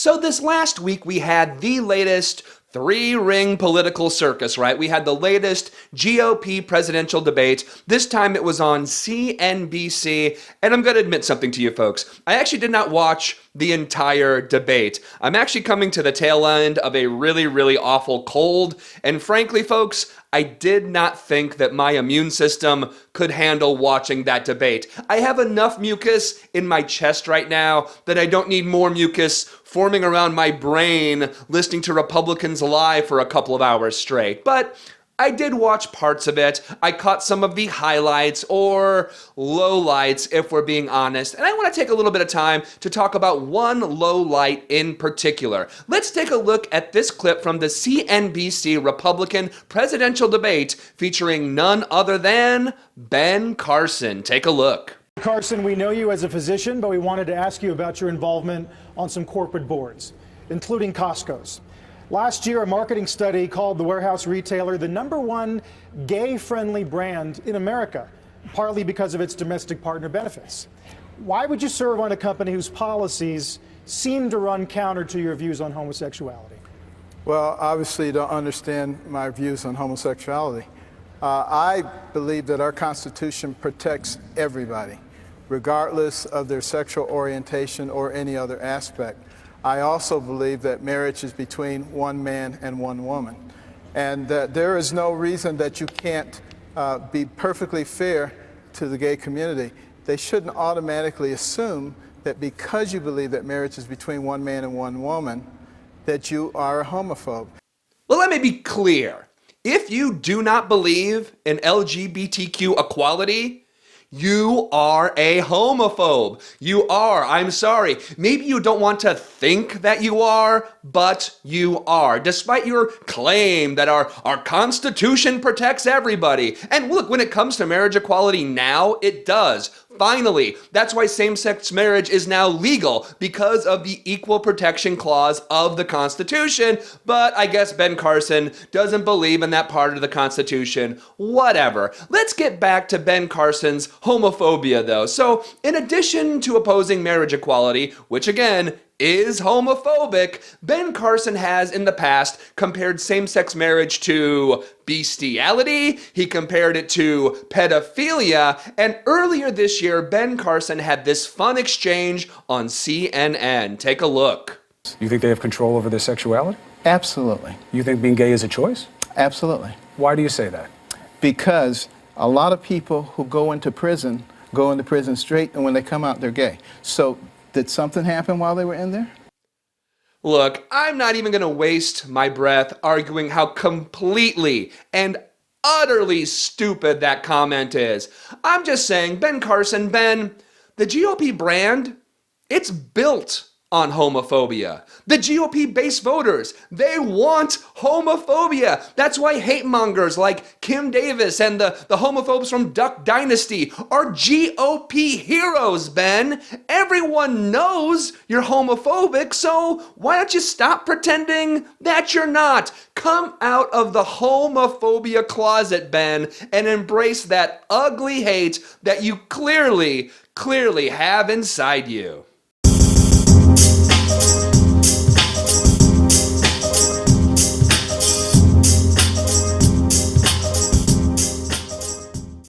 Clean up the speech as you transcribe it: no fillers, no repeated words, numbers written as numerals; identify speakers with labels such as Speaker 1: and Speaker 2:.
Speaker 1: So this last week we had the latest three-ring political circus, right? We had the latest GOP presidential debate. This time it was on CNBC, and I'm going to admit something to you folks. I actually did not watch the entire debate. I'm actually coming to the tail end of a really, really awful cold, and frankly, folks, I did not think that my immune system could handle watching that debate. I have enough mucus in my chest right now that I don't need more mucus forming around my brain listening to Republicans lie for a couple of hours straight. But I did watch parts of it. I caught some of the highlights or lowlights, if we're being honest. And I want to take a little bit of time to talk about one lowlight in particular. Let's take a look at this clip from the CNBC Republican presidential debate featuring none other than Ben Carson. Take a look.
Speaker 2: Carson, we know you as a physician, but we wanted to ask you about your involvement on some corporate boards, including Costco's. Last year, a marketing study called the warehouse retailer the #1 gay-friendly brand in America, partly because of its domestic partner benefits. Why would you serve on a company whose policies seem to run counter to your views on homosexuality?
Speaker 3: Well, obviously you don't understand my views on homosexuality. I believe that our Constitution protects everybody, regardless of their sexual orientation or any other aspect. I also believe that marriage is between one man and one woman, and that there is no reason that you can't be perfectly fair to the gay community. They shouldn't automatically assume that because you believe that marriage is between one man and one woman, that you are a homophobe.
Speaker 1: Well, let me be clear. If you do not believe in LGBTQ equality, you are a homophobe. You are. I'm sorry. Maybe you don't want to think that you are, but you are. Despite your claim that our Constitution protects everybody. And look, when it comes to marriage equality now, it does. Finally, that's why same-sex marriage is now legal, because of the Equal Protection Clause of the Constitution. But I guess Ben Carson doesn't believe in that part of the Constitution. Whatever. Let's get back to Ben Carson's homophobia, though. So, in addition to opposing marriage equality, which again is homophobic, Ben Carson has in the past compared same-sex marriage to bestiality, he compared it to pedophilia, and earlier this year, Ben Carson had this fun exchange on CNN. Take a look.
Speaker 4: You think they have control over their sexuality?
Speaker 5: Absolutely.
Speaker 4: You think being gay is a choice?
Speaker 5: Absolutely.
Speaker 4: Why do you say that?
Speaker 5: Because a lot of people who go into prison straight, and when they come out, they're gay. So did something happen while they were in there?
Speaker 1: Look, I'm not even going to waste my breath arguing how completely and utterly stupid that comment is. I'm just saying, Ben Carson, the GOP brand, it's built on homophobia. The GOP base voters, they want homophobia. That's why hate mongers like Kim Davis and the homophobes from Duck Dynasty are GOP heroes, Ben. Everyone knows you're homophobic, so why don't you stop pretending that you're not? Come out of the homophobia closet, Ben, and embrace that ugly hate that you clearly have inside you.